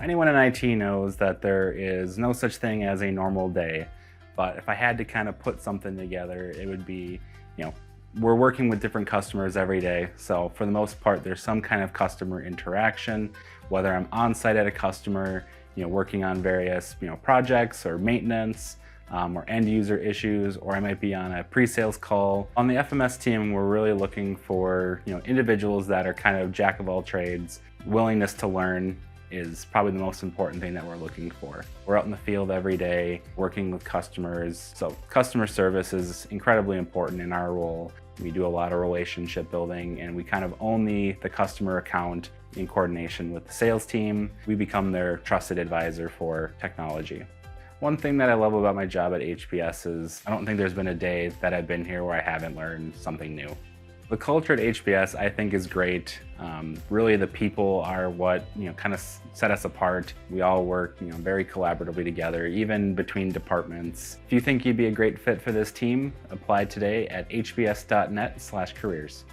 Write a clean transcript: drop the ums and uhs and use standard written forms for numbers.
Anyone in IT knows that there is no such thing as a normal day, but if I had to kind of put something together, it would be, you know, we're working with different customers every day. So for the most part, there's some kind of customer interaction, whether I'm on site at a customer, working on various, projects or maintenance, or end user issues, or I might be on a pre-sales call. On the FMS team, we're really looking for, individuals that are kind of jack of all trades. Willingness to learn is probably the most important thing that we're looking for. We're out in the field every day, working with customers. So customer service is incredibly important in our role. We do a lot of relationship building, and we kind of own the customer account in coordination with the sales team. We become their trusted advisor for technology. One thing that I love about my job at HBS is I don't think there's been a day that I've been here where I haven't learned something new. The culture at HBS I think is great. Really the people are what kind of set us apart. We all work very collaboratively together, even between departments. If you think you'd be a great fit for this team, apply today at hbs.net/careers.